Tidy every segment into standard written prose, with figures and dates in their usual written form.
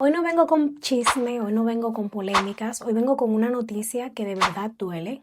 Hoy no vengo con chisme, hoy no vengo con polémicas, hoy vengo con una noticia que de verdad duele.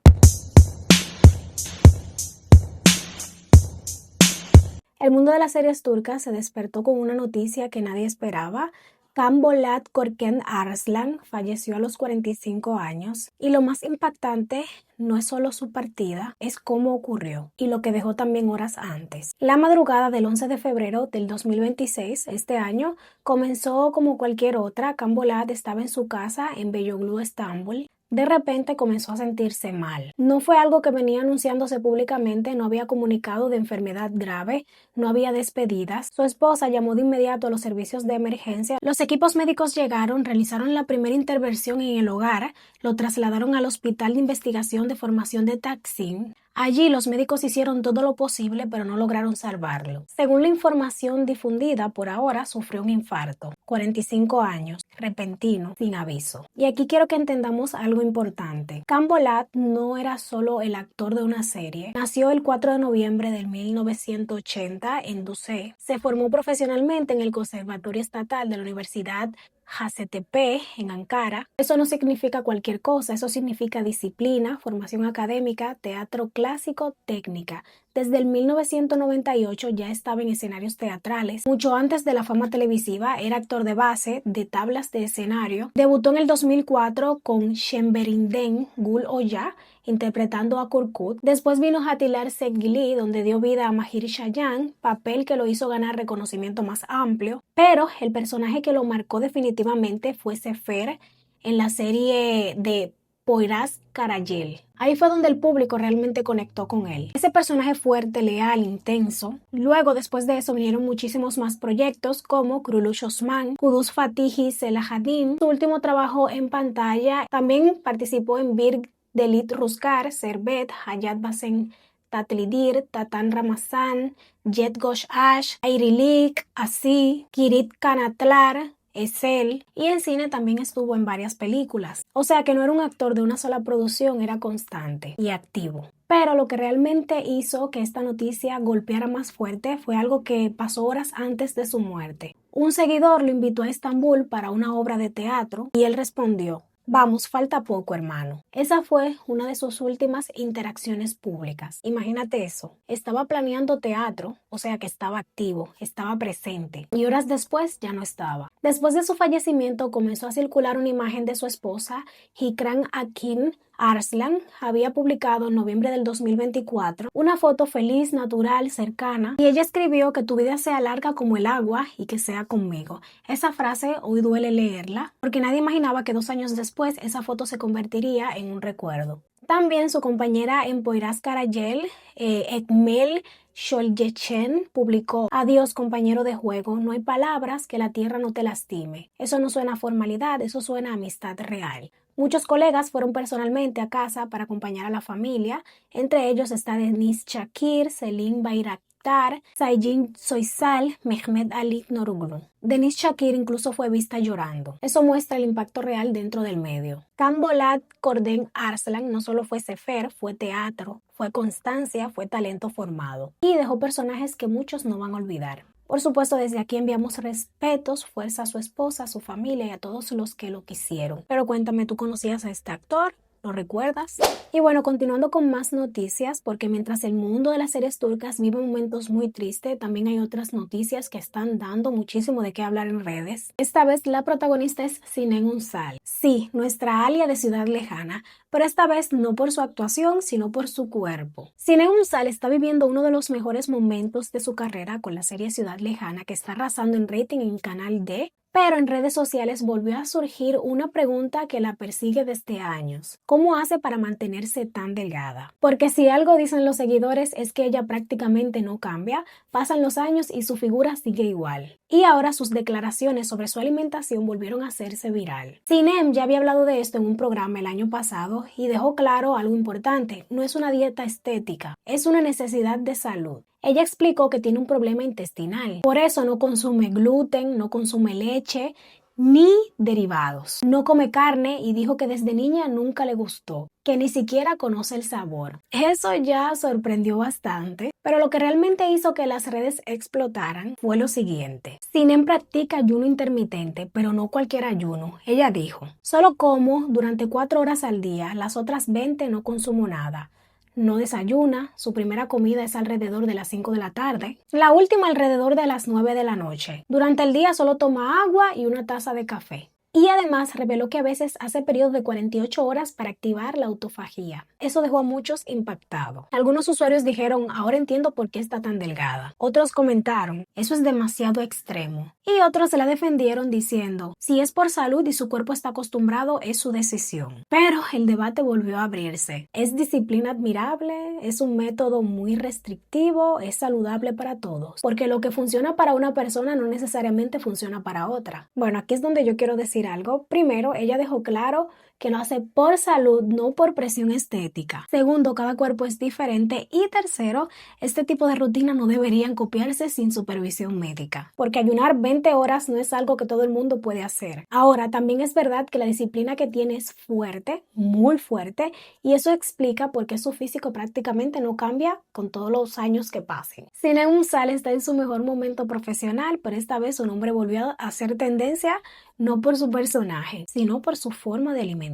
El mundo de las series turcas se despertó con una noticia que nadie esperaba. Can Bolat Korken Arslan falleció a los 45 años y lo más impactante no es solo su partida, es cómo ocurrió y lo que dejó también horas antes. La madrugada del 11 de febrero del 2026, este año, comenzó como cualquier otra. Can Bolat estaba en su casa en Beyoğlu, Estambul. De repente comenzó a sentirse mal. No fue algo que venía anunciándose públicamente, no había comunicado de enfermedad grave, no había despedidas. Su esposa llamó de inmediato a los servicios de emergencia. Los equipos médicos llegaron, realizaron la primera intervención en el hogar, lo trasladaron al Hospital de Investigación de Formación de Taksim. Allí los médicos hicieron todo lo posible, pero no lograron salvarlo. Según la información difundida, por ahora sufrió un infarto. 45 años, repentino, sin aviso. Y aquí quiero que entendamos algo importante. Can Bolat no era solo el actor de una serie. Nació el 4 de noviembre de 1980 en Duse. Se formó profesionalmente en el Conservatorio Estatal de la Universidad Hacettepe en Ankara. Eso no significa cualquier cosa, eso significa disciplina, formación académica, teatro clásico, técnica. Desde el 1998 ya estaba en escenarios teatrales. Mucho antes de la fama televisiva era actor de base, de tablas de escenario. Debutó en el 2004 con Şemberinden Gül Oya, interpretando a Korkut. Después vino Hatiler Sevgili, donde dio vida a Mahir Shayan, papel que lo hizo ganar reconocimiento más amplio. Pero el personaje que lo marcó definitivamente fue Sefer en la serie de Poyraz Karayel. Ahí fue donde el público realmente conectó con él. Ese personaje fuerte, leal, intenso. Luego, después de eso, vinieron muchísimos más proyectos como Kuruluş Osman, Kuduz Fatihi, Selahaddin. Su último trabajo en pantalla. También participó en Bir Delit Ruskar, Servet, Hayat Basen Tatlidir, Tatan Ramazan, Jet Gosh Ash, Airilik, Asi, Kirit Kanatlar, Esel, y en cine también estuvo en varias películas. O sea que no era un actor de una sola producción, era constante y activo. Pero lo que realmente hizo que esta noticia golpeara más fuerte fue algo que pasó horas antes de su muerte. Un seguidor lo invitó a Estambul para una obra de teatro y él respondió: vamos, falta poco, hermano. Esa fue una de sus últimas interacciones públicas. Imagínate eso. Estaba planeando teatro, o sea que estaba activo, estaba presente. Y horas después ya no estaba. Después de su fallecimiento comenzó a circular una imagen de su esposa, Hikran Akin Arslan. Había publicado en noviembre del 2024 una foto feliz, natural, cercana, y ella escribió: que tu vida sea larga como el agua y que sea conmigo. Esa frase hoy duele leerla porque nadie imaginaba que 2 años después esa foto se convertiría en un recuerdo. También su compañera en Poyraz Karayel, Ekmel Şolyeçen, publicó: adiós, compañero de juego, no hay palabras, que la tierra no te lastime. Eso no suena a formalidad, eso suena a amistad real. Muchos colegas fueron personalmente a casa para acompañar a la familia. Entre ellos está Deniz Şakir, Selim Bayraktar, Sayın Soysal, Mehmet Ali Noruglu. Deniz Şakir incluso fue vista llorando. Eso muestra el impacto real dentro del medio. Can Bolat Korken Arslan no solo fue Sefer, fue teatro, fue constancia, fue talento formado. Y dejó personajes que muchos no van a olvidar. Por supuesto, desde aquí enviamos respetos, fuerza a su esposa, a su familia y a todos los que lo quisieron. Pero cuéntame, ¿tú conocías a este actor? ¿Lo recuerdas? Y bueno, continuando con más noticias, porque mientras el mundo de las series turcas vive momentos muy tristes, también hay otras noticias que están dando muchísimo de qué hablar en redes. Esta vez la protagonista es Sinem Ünsal. Sí, nuestra Alia de Ciudad Lejana, pero esta vez no por su actuación, sino por su cuerpo. Sinem Ünsal está viviendo uno de los mejores momentos de su carrera con la serie Ciudad Lejana, que está arrasando en rating en Canal D. Pero en redes sociales volvió a surgir una pregunta que la persigue desde años. ¿Cómo hace para mantenerse tan delgada? Porque si algo dicen los seguidores es que ella prácticamente no cambia, pasan los años y su figura sigue igual. Y ahora sus declaraciones sobre su alimentación volvieron a hacerse viral. Sinem ya había hablado de esto en un programa el año pasado y dejó claro algo importante: no es una dieta estética, es una necesidad de salud. Ella explicó que tiene un problema intestinal, por eso no consume gluten, no consume leche ni derivados. No come carne y dijo que desde niña nunca le gustó, que ni siquiera conoce el sabor. Eso ya sorprendió bastante, Pero lo que realmente hizo que las redes explotaran fue lo siguiente. Sinem practica ayuno intermitente, pero no cualquier ayuno. Ella dijo, solo como durante 4 horas al día, las otras 20 no consumo nada. No desayuna, su primera comida es alrededor de las 5 de la tarde, la última alrededor de las 9 de la noche. Durante el día solo toma agua y una taza de café. Y además reveló que a veces hace periodos de 48 horas para activar la autofagía. Eso dejó a muchos impactados. Algunos usuarios dijeron, ahora entiendo por qué está tan delgada. Otros comentaron, eso es demasiado extremo. Y otros se la defendieron diciendo, si es por salud y su cuerpo está acostumbrado, es su decisión. Pero el debate volvió a abrirse. ¿Es disciplina admirable? ¿Es un método muy restrictivo? ¿Es saludable para todos? Porque lo que funciona para una persona no necesariamente funciona para otra. Bueno, aquí es donde yo quiero decir algo. Primero, ella dejó claro que lo hace por salud, no por presión estética. Segundo, cada cuerpo es diferente. Y tercero, este tipo de rutina no deberían copiarse sin supervisión médica, porque ayunar 20 horas no es algo que todo el mundo puede hacer. Ahora, también es verdad que la disciplina que tiene es fuerte, muy fuerte, y eso explica por qué su físico prácticamente no cambia con todos los años que pasen. Sinem Sal está en su mejor momento profesional, pero esta vez su nombre volvió a hacer tendencia no por su personaje, sino por su forma de alimentarse.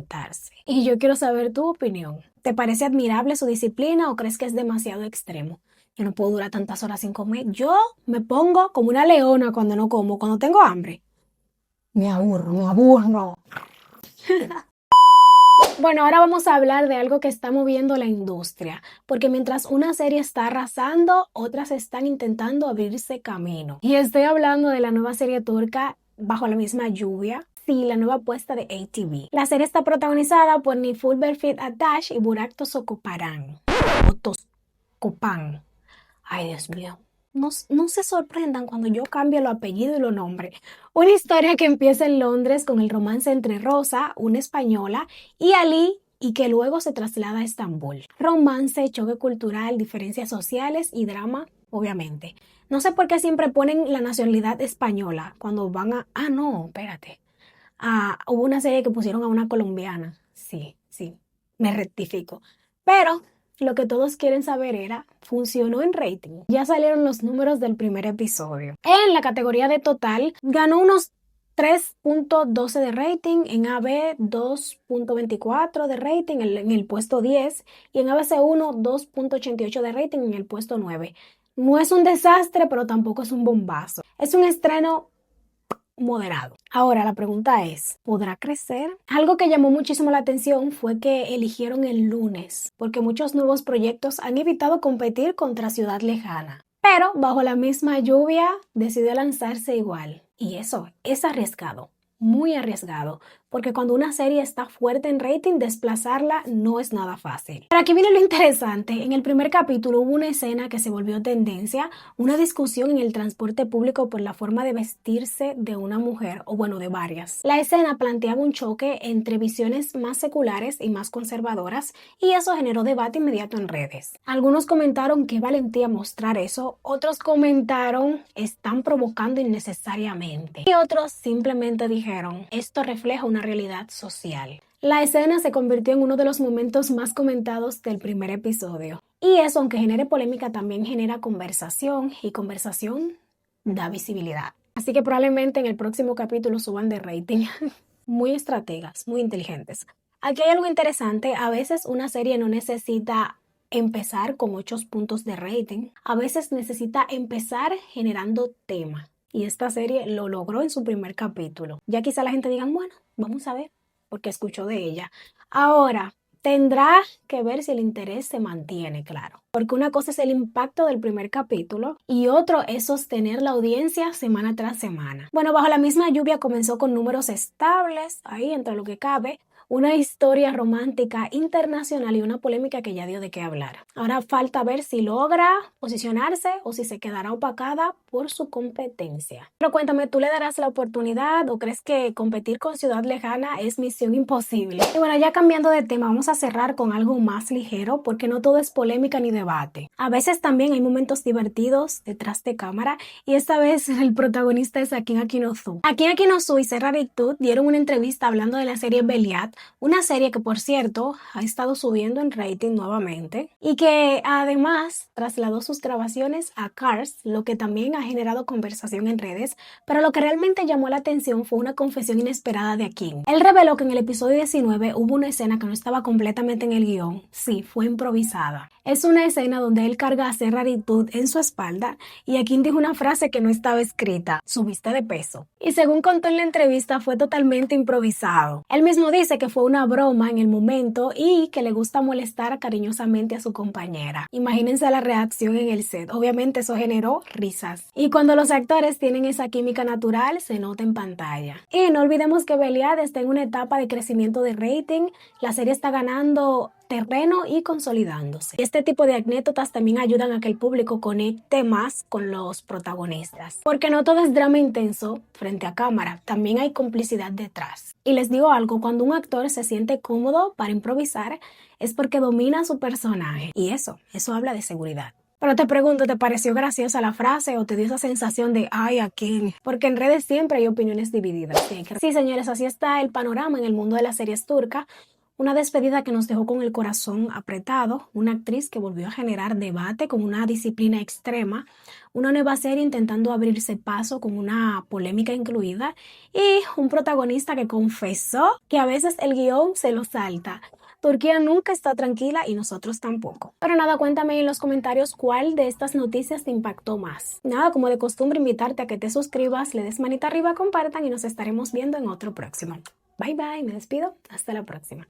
Y yo quiero saber tu opinión. ¿Te parece admirable su disciplina o crees que es demasiado extremo? Yo no puedo durar tantas horas sin comer. Yo me pongo como una leona cuando no como, cuando tengo hambre. Me aburro. Bueno, ahora vamos a hablar de algo que está moviendo la industria, porque mientras una serie está arrasando, otras están intentando abrirse camino. Y estoy hablando de la nueva serie turca Bajo la misma lluvia. Sí, la nueva apuesta de ATV. La serie está protagonizada por Niful Berfit Atash y Burak Tosokoparan. O Toskopan. Ay, Dios mío. No se sorprendan cuando yo cambie los apellidos y los nombres. Una historia que empieza en Londres con el romance entre Rosa, una española, y Ali, y que luego se traslada a Estambul. Romance, choque cultural, diferencias sociales y drama, obviamente. No sé por qué siempre ponen la nacionalidad española cuando van a... Ah, no, espérate. Hubo una serie que pusieron a una colombiana. Sí, me rectifico. Pero lo que todos quieren saber era, ¿funcionó en rating? Ya salieron los números del primer episodio. En la categoría de total, ganó unos 3.12 de rating, en AB 2.24 de rating en el puesto 10 y en ABC1 2.88 de rating en el puesto 9. No es un desastre, pero tampoco es un bombazo. Es un estreno moderado. Ahora la pregunta es, ¿podrá crecer? Algo que llamó muchísimo la atención fue que eligieron el lunes, porque muchos nuevos proyectos han evitado competir contra Ciudad Lejana. Pero Bajo la misma lluvia decidió lanzarse igual. Y eso es arriesgado, muy arriesgado, porque cuando una serie está fuerte en rating, desplazarla no es nada fácil. Pero aquí viene lo interesante. En el primer capítulo hubo una escena que se volvió tendencia, una discusión en el transporte público por la forma de vestirse de una mujer, o bueno, de varias. La escena planteaba un choque entre visiones más seculares y más conservadoras, y eso generó debate inmediato en redes. Algunos comentaron qué valentía mostrar eso, otros comentaron están provocando innecesariamente, y otros simplemente dijeron esto refleja una realidad social. La escena se convirtió en uno de los momentos más comentados del primer episodio. Y eso, aunque genere polémica, también genera conversación, y conversación da visibilidad. Así que probablemente en el próximo capítulo suban de rating. Muy estrategas, muy inteligentes. Aquí hay algo interesante. A veces una serie no necesita empezar con 8 puntos de rating. A veces necesita empezar generando tema. Y esta serie lo logró en su primer capítulo. Ya quizá la gente diga, bueno, vamos a ver, porque escuchó de ella. Ahora, tendrá que ver si el interés se mantiene, claro. Porque una cosa es el impacto del primer capítulo y otro es sostener la audiencia semana tras semana. Bueno, Bajo la misma lluvia comenzó con números estables, ahí entre lo que cabe, una historia romántica internacional y una polémica que ya dio de qué hablar. Ahora falta ver si logra posicionarse o si se quedará opacada por su competencia. Pero cuéntame, ¿tú le darás la oportunidad o crees que competir con Ciudad Lejana es misión imposible? Y bueno, ya cambiando de tema, vamos a cerrar con algo más ligero porque no todo es polémica ni debate. A veces también hay momentos divertidos detrás de cámara y esta vez el protagonista es Akin Akinosu. Akin Akinosu y Serra Rictut dieron una entrevista hablando de la serie Beliat, Una serie que, por cierto, ha estado subiendo en rating nuevamente y que además trasladó sus grabaciones a Cars, lo que también ha generado conversación en redes, pero lo que realmente llamó la atención fue una confesión inesperada de Akin. Él reveló que en el episodio 19 hubo una escena que no estaba completamente en el guión, sí, fue improvisada. Es una escena donde él carga a Ser Raritud en su espalda y Akin dijo una frase que no estaba escrita: subiste de peso. Y según contó en la entrevista, fue totalmente improvisado. Él mismo dice que fue una broma en el momento y que le gusta molestar cariñosamente a su compañera. Imagínense la reacción en el set. Obviamente eso generó risas. Y cuando los actores tienen esa química natural, se nota en pantalla. Y no olvidemos que Belial está en una etapa de crecimiento de rating. La serie está ganando terreno y consolidándose. Este tipo de anécdotas también ayudan a que el público conecte más con los protagonistas, porque no todo es drama intenso frente a cámara, también hay complicidad detrás. Y les digo algo, cuando un actor se siente cómodo para improvisar es porque domina su personaje, y eso habla de seguridad. Pero te pregunto, ¿te pareció graciosa la frase o te dio esa sensación de ay, ¿a quién? Porque en redes siempre hay opiniones divididas. Sí, señores, así está el panorama en el mundo de las series turcas. Una despedida que nos dejó con el corazón apretado, una actriz que volvió a generar debate con una disciplina extrema, una nueva serie intentando abrirse paso con una polémica incluida y un protagonista que confesó que a veces el guión se lo salta. Turquía nunca está tranquila y nosotros tampoco. Pero nada, cuéntame en los comentarios cuál de estas noticias te impactó más. Nada, como de costumbre, invitarte a que te suscribas, le des manita arriba, compartan y nos estaremos viendo en otro próximo. Bye bye, me despido, hasta la próxima.